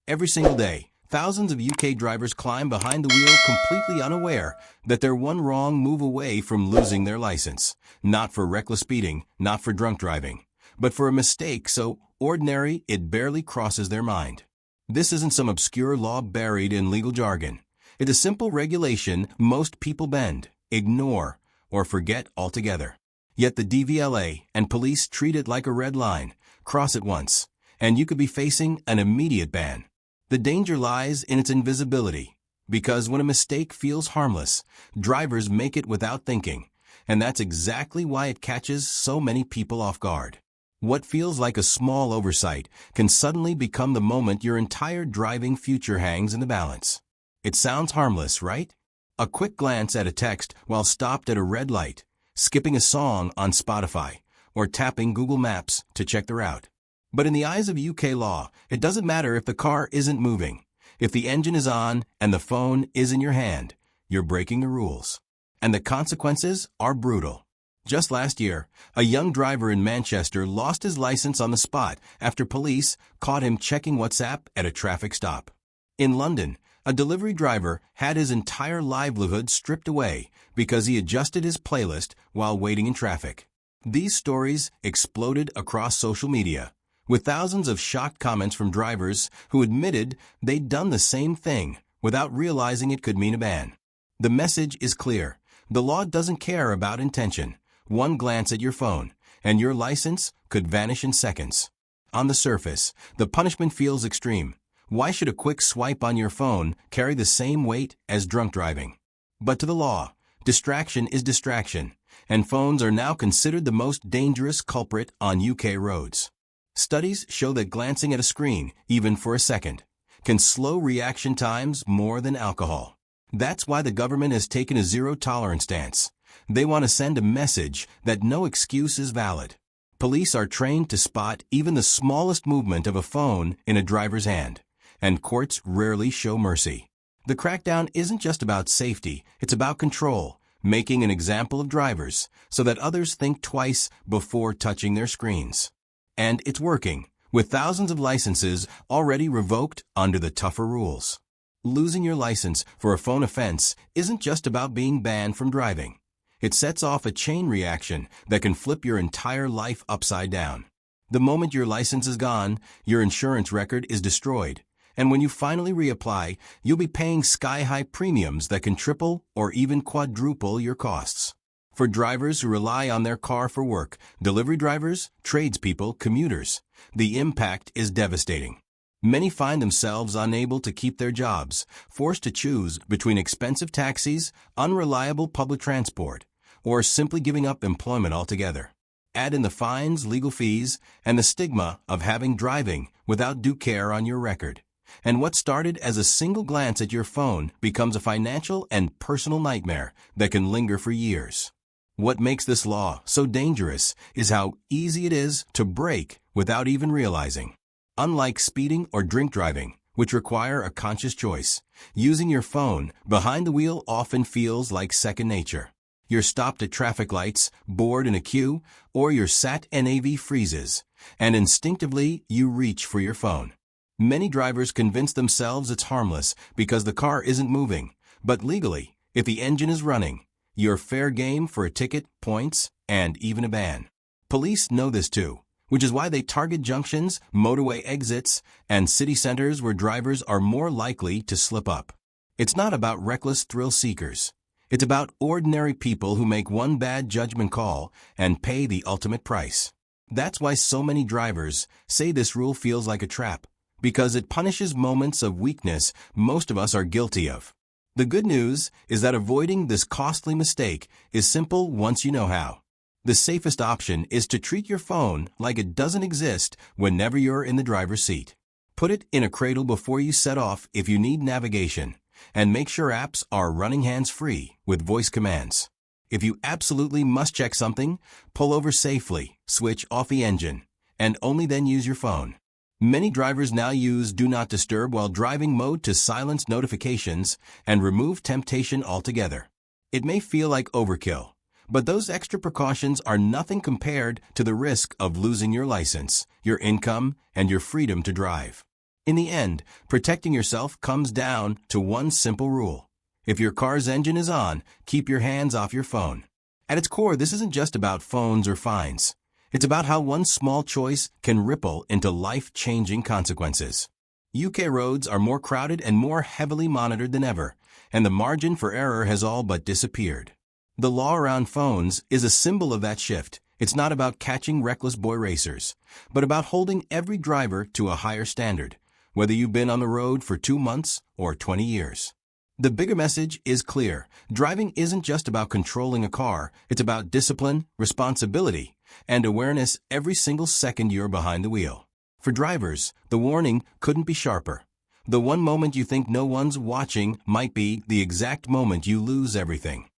Every single day, thousands of UK drivers climb behind the wheel completely unaware that they're one wrong move away from losing their license. Not for reckless speeding, not for drunk driving, but for a mistake so ordinary it barely crosses their mind. This isn't some obscure law buried in legal jargon. It's a simple regulation most people bend, ignore, or forget altogether. Yet the DVLA and police treat it like a red line. Cross it once, and you could be facing an immediate ban. The danger lies in its invisibility, because when a mistake feels harmless, drivers make it without thinking, and that's exactly why it catches so many people off guard. What feels like a small oversight can suddenly become the moment your entire driving future hangs in the balance. It sounds harmless, right? A quick glance at a text while stopped at a red light, skipping a song on Spotify, or tapping Google Maps to check the route. But in the eyes of UK law, it doesn't matter if the car isn't moving. If the engine is on and the phone is in your hand, you're breaking the rules. And the consequences are brutal. Just last year, a young driver in Manchester lost his license on the spot after police caught him checking WhatsApp at a traffic stop. In London, a delivery driver had his entire livelihood stripped away because he adjusted his playlist while waiting in traffic. These stories exploded across social media, with thousands of shocked comments from drivers who admitted they'd done the same thing without realizing it could mean a ban. The message is clear. The law doesn't care about intention. One glance at your phone, and your license could vanish in seconds. On the surface, the punishment feels extreme. Why should a quick swipe on your phone carry the same weight as drunk driving? But to the law, distraction is distraction, and phones are now considered the most dangerous culprit on UK roads. Studies show that glancing at a screen, even for a second, can slow reaction times more than alcohol. That's why the government has taken a zero-tolerance stance. They want to send a message that no excuse is valid. Police are trained to spot even the smallest movement of a phone in a driver's hand, and courts rarely show mercy. The crackdown isn't just about safety, it's about control, making an example of drivers so that others think twice before touching their screens. And it's working, with thousands of licenses already revoked under the tougher rules. Losing your license for a phone offense isn't just about being banned from driving. It sets off a chain reaction that can flip your entire life upside down. The moment your license is gone, your insurance record is destroyed. And when you finally reapply, you'll be paying sky-high premiums that can triple or even quadruple your costs. For drivers who rely on their car for work, delivery drivers, tradespeople, commuters, the impact is devastating. Many find themselves unable to keep their jobs, forced to choose between expensive taxis, unreliable public transport, or simply giving up employment altogether. Add in the fines, legal fees, and the stigma of having driving without due care on your record. And what started as a single glance at your phone becomes a financial and personal nightmare that can linger for years. What makes this law so dangerous is how easy it is to break without even realizing. Unlike speeding or drink driving, which require a conscious choice, using your phone behind the wheel often feels like second nature. You're stopped at traffic lights, bored in a queue, or your sat NAV freezes, and instinctively you reach for your phone. Many drivers convince themselves it's harmless because the car isn't moving, but legally, if the engine is running, you're fair game for a ticket, points, and even a ban. Police know this too, which is why they target junctions, motorway exits, and city centers where drivers are more likely to slip up. It's not about reckless thrill seekers. It's about ordinary people who make one bad judgment call and pay the ultimate price. That's why so many drivers say this rule feels like a trap, because it punishes moments of weakness most of us are guilty of. The good news is that avoiding this costly mistake is simple once you know how. The safest option is to treat your phone like it doesn't exist whenever you're in the driver's seat. Put it in a cradle before you set off if you need navigation, and make sure apps are running hands-free with voice commands. If you absolutely must check something, pull over safely, switch off the engine, and only then use your phone. Many drivers now use Do Not Disturb while driving mode to silence notifications and remove temptation altogether. It may feel like overkill, but those extra precautions are nothing compared to the risk of losing your license, your income, and your freedom to drive. In the end, protecting yourself comes down to one simple rule. If your car's engine is on, keep your hands off your phone. At its core, this isn't just about phones or fines. It's about how one small choice can ripple into life-changing consequences. UK roads are more crowded and more heavily monitored than ever, and the margin for error has all but disappeared. The law around phones is a symbol of that shift. It's not about catching reckless boy racers, but about holding every driver to a higher standard, whether you've been on the road for 2 months or 20 years. The bigger message is clear. Driving isn't just about controlling a car. It's about discipline, responsibility, and awareness every single second you're behind the wheel. For drivers, the warning couldn't be sharper. The one moment you think no one's watching might be the exact moment you lose everything.